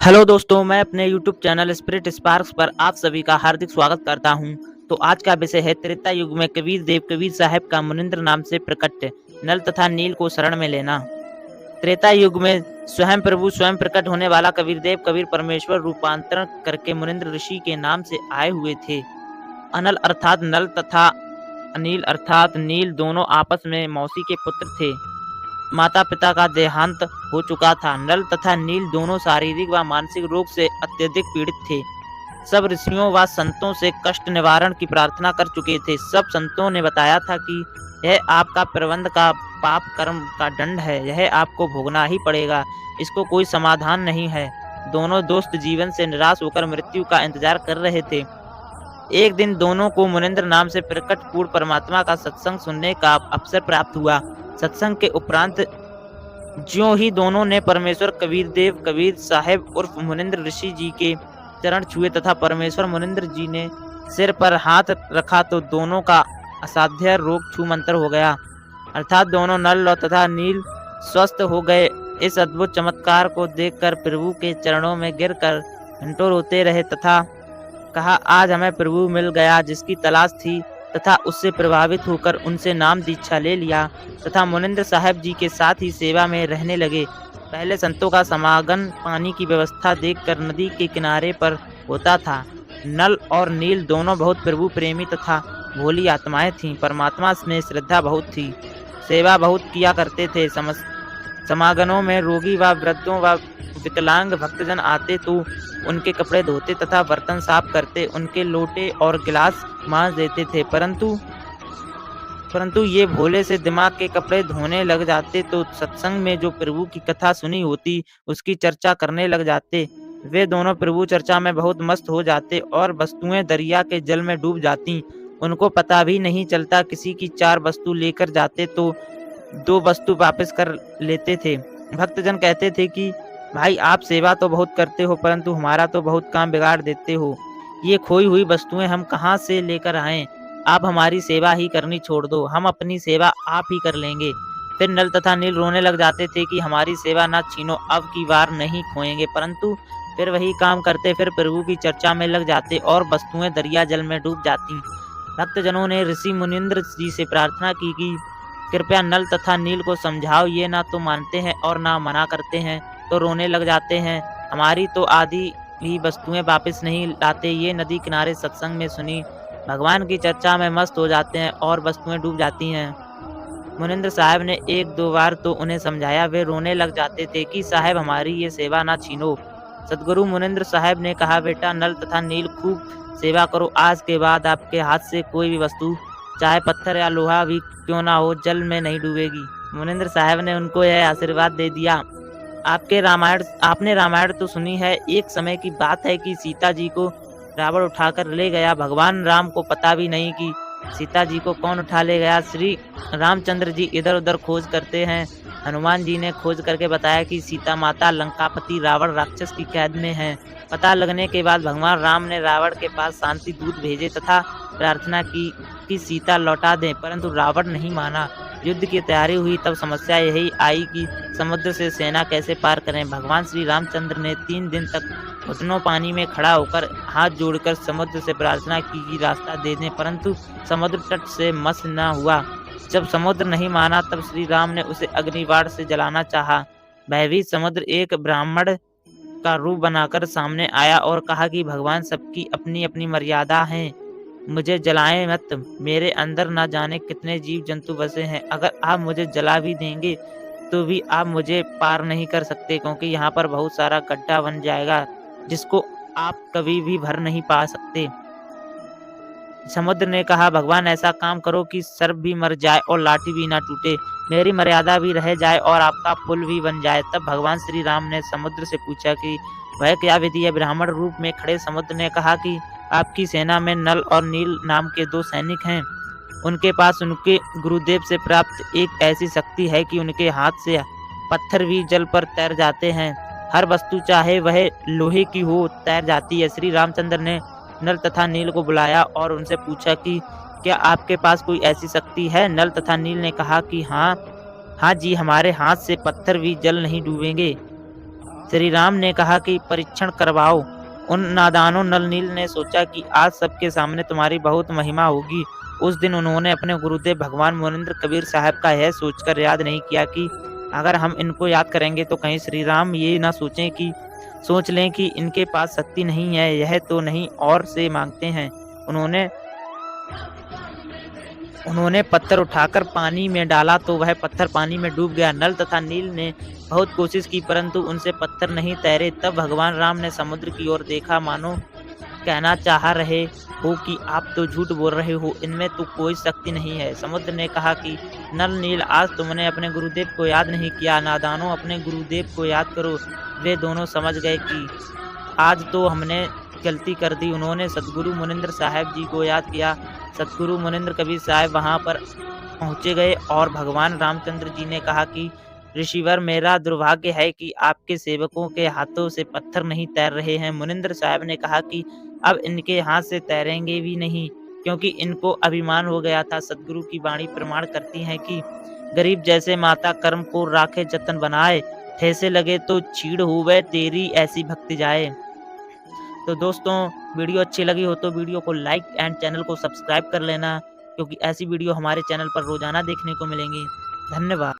Hello दोस्तों, मैं अपने यूट्यूब चैनल स्पिरिट स्पार्क्स पर आप सभी का हार्दिक स्वागत करता हूं। तो आज का विषय है त्रेता युग में कबीर देव कबीर साहब का मुनिंद्र नाम से प्रकट नल तथा नील को शरण में लेना। त्रेता युग में स्वयं प्रभु स्वयं प्रकट होने वाला कबीर देव कबीर परमेश्वर रूपांतरण करके मुनिंद्र ऋषि के नाम से आए हुए थे। अनल अर्थात नल तथा अनिल अर्थात नील दोनों आपस में मौसी के पुत्र थे। माता पिता का देहांत हो चुका था। नल तथा नील दोनों शारीरिक व मानसिक रोग से अत्यधिक पीड़ित थे। सब ऋषियों व संतों से कष्ट निवारण की प्रार्थना कर चुके थे। सब संतों ने बताया था कि यह आपका प्रबंध का पाप कर्म का दंड है, यह आपको भोगना ही पड़ेगा, इसको कोई समाधान नहीं है। दोनों दोस्त जीवन से निराश होकर मृत्यु का इंतजार कर रहे थे। एक दिन दोनों को मुनिंद्र नाम से प्रकट पूर्ण परमात्मा का सत्संग सुनने का अवसर प्राप्त हुआ। सत्संग के उपरांत ज्यों ही दोनों ने परमेश्वर कबीर देव कबीर साहब उर्फ मुनिंद्र ऋषि जी के चरण छुए तथा परमेश्वर मुनिंद्र जी ने सिर पर हाथ रखा तो दोनों का असाध्य रोग छूमंतर हो गया, अर्थात दोनों नल तथा नील स्वस्थ हो गए। इस अद्भुत चमत्कार को देखकर प्रभु के चरणों में गिरकर घंटों रोते रहे तथा कहा, आज हमें प्रभु मिल गया जिसकी तलाश थी, तथा उससे प्रभावित होकर उनसे नाम दीक्षा ले लिया तथा मुनिंद्र साहब जी के साथ ही सेवा में रहने लगे। पहले संतों का समागम पानी की व्यवस्था देखकर नदी के किनारे पर होता था। नल और नील दोनों बहुत प्रभु प्रेमी तथा भोली आत्माएं थीं। परमात्मा में श्रद्धा बहुत थी, सेवा बहुत किया करते थे। समागमों में रोगी व वृद्धों व विकलांग भक्तजन आते तो उनके कपड़े धोते तथा बर्तन साफ करते, उनके लोटे और गिलास मांज देते थे। परंतु ये भोले से दिमाग के कपड़े धोने लग जाते तो सत्संग में जो प्रभु की कथा सुनी होती उसकी चर्चा करने लग जाते। वे दोनों प्रभु चर्चा में बहुत मस्त हो जाते और वस्तुएं दरिया के जल में डूब जाती। उनको पता भी नहीं चलता। किसी की 4 वस्तु लेकर जाते तो 2 वस्तु वापस कर लेते थे। भक्तजन कहते थे कि भाई, आप सेवा तो बहुत करते हो परंतु हमारा तो बहुत काम बिगाड़ देते हो। ये खोई हुई वस्तुएं हम कहाँ से लेकर आएं? आप हमारी सेवा ही करनी छोड़ दो, हम अपनी सेवा आप ही कर लेंगे। फिर नल तथा नील रोने लग जाते थे कि हमारी सेवा ना छीनो, अब की बार नहीं खोएंगे। परंतु फिर वही काम करते, फिर प्रभु की चर्चा में लग जाते और वस्तुएं दरिया जल में डूब जाती। भक्तजनों ने ऋषि मुनिंद्र जी से प्रार्थना की कि कृपया नल तथा नील को समझाओ, ये ना तो मानते हैं और ना मना करते हैं तो रोने लग जाते हैं। हमारी तो आधी भी वस्तुएं वापस नहीं लाते। ये नदी किनारे सत्संग में सुनी भगवान की चर्चा में मस्त हो जाते हैं और वस्तुएं डूब जाती हैं। मुनिंद्र साहब ने 1-2 बार तो उन्हें समझाया। वे रोने लग जाते थे कि साहब, हमारी ये सेवा ना छीनो। सदगुरु मुनिंद्र साहब ने कहा, बेटा, नल तथा नील खूब सेवा करो। आज के बाद आपके हाथ से कोई भी वस्तु, चाहे पत्थर या लोहा भी क्यों ना हो, जल में नहीं डूबेगी। मुनिंद्र साहब ने उनको यह आशीर्वाद दे दिया। आपने रामायण तो सुनी है। एक समय की बात है कि सीता जी को रावण उठाकर ले गया। भगवान राम को पता भी नहीं कि सीता जी को कौन उठा ले गया। श्री रामचंद्र जी इधर उधर खोज करते हैं। हनुमान जी ने खोज करके बताया कि सीता माता लंकापति रावण राक्षस की कैद में है। पता लगने के बाद भगवान राम ने रावण के पास शांति दूत भेजे तथा प्रार्थना की कि सीता लौटा दें, परंतु रावण नहीं माना। युद्ध की तैयारी हुई तब समस्या यही आई कि समुद्र से सेना कैसे पार करें। भगवान श्री रामचंद्र ने 3 दिन तक घुटनों पानी में खड़ा होकर हाथ जोड़कर समुद्र से प्रार्थना की कि रास्ता दे दें, परंतु समुद्र तट से मस न हुआ। जब समुद्र नहीं माना तब श्री राम ने उसे अग्निबाण से जलाना चाहा। भयभीत समुद्र एक ब्राह्मण का रूप बनाकर सामने आया और कहा कि भगवान, सबकी अपनी अपनी मर्यादा है, मुझे जलाएं मत। मेरे अंदर ना जाने कितने जीव जंतु बसे हैं। अगर आप मुझे जला भी देंगे तो भी आप मुझे पार नहीं कर सकते, क्योंकि यहाँ पर बहुत सारा गड्ढा बन जाएगा जिसको आप कभी भी भर नहीं पा सकते। समुद्र ने कहा, भगवान, ऐसा काम करो कि सर्प भी मर जाए और लाठी भी ना टूटे, मेरी मर्यादा भी रह जाए और आपका पुल भी बन जाए। तब भगवान श्री राम ने समुद्र से पूछा कि वह क्या विधि है। ब्राह्मण रूप में खड़े समुद्र ने कहा कि आपकी सेना में नल और नील नाम के 2 सैनिक हैं। उनके पास उनके गुरुदेव से प्राप्त एक ऐसी शक्ति है कि उनके हाथ से पत्थर भी जल पर तैर जाते हैं। हर वस्तु चाहे वह लोहे की हो तैर जाती है। श्री रामचंद्र ने नल तथा नील को बुलाया और उनसे पूछा कि क्या आपके पास कोई ऐसी शक्ति है। नल तथा नील ने कहा कि हाँ जी, हमारे हाथ से पत्थर भी जल नहीं डूबेंगे। श्री राम ने कहा कि परीक्षण करवाओ। उन नादानों नल नील ने सोचा कि आज सबके सामने तुम्हारी बहुत महिमा होगी। उस दिन उन्होंने अपने गुरुदेव भगवान मुनिंद्र कबीर साहब का यह सोचकर याद नहीं किया कि अगर हम इनको याद करेंगे तो कहीं श्री राम ये ना सोच लें कि इनके पास शक्ति नहीं है, यह तो नहीं और से मांगते हैं। उन्होंने पत्थर उठाकर पानी में डाला तो वह पत्थर पानी में डूब गया। नल तथा नील ने बहुत कोशिश की परंतु उनसे पत्थर नहीं तैरे। तब भगवान राम ने समुद्र की ओर देखा, मानो कहना चाह रहे हो कि आप तो झूठ बोल रहे हो, इनमें तो कोई शक्ति नहीं है। समुद्र ने कहा कि नल नील, आज तुमने अपने गुरुदेव को याद नहीं किया। नादानों, अपने गुरुदेव को याद करो। वे दोनों समझ गए कि आज तो हमने गलती कर दी। उन्होंने सतगुरु मुनिंद्र साहब जी को याद किया। सतगुरु मुनिंद्र कबीर साहब वहां पर पहुंचे गए और भगवान रामचंद्र जी ने कहा कि ऋषिवर, मेरा दुर्भाग्य है कि आपके सेवकों के हाथों से पत्थर नहीं तैर रहे हैं। मुनिंद्र साहब ने कहा कि अब इनके हाथ से तैरेंगे भी नहीं, क्योंकि इनको अभिमान हो गया था। सतगुरु की वाणी प्रमाण करती है कि गरीब जैसे माता कर्म को राखे जतन बनाए, ठेसे लगे तो छीड़ हुए तेरी ऐसी भक्ति जाए। तो दोस्तों, वीडियो अच्छी लगी हो तो वीडियो को लाइक एंड चैनल को सब्सक्राइब कर लेना, क्योंकि ऐसी वीडियो हमारे चैनल पर रोजाना देखने को मिलेंगी। धन्यवाद।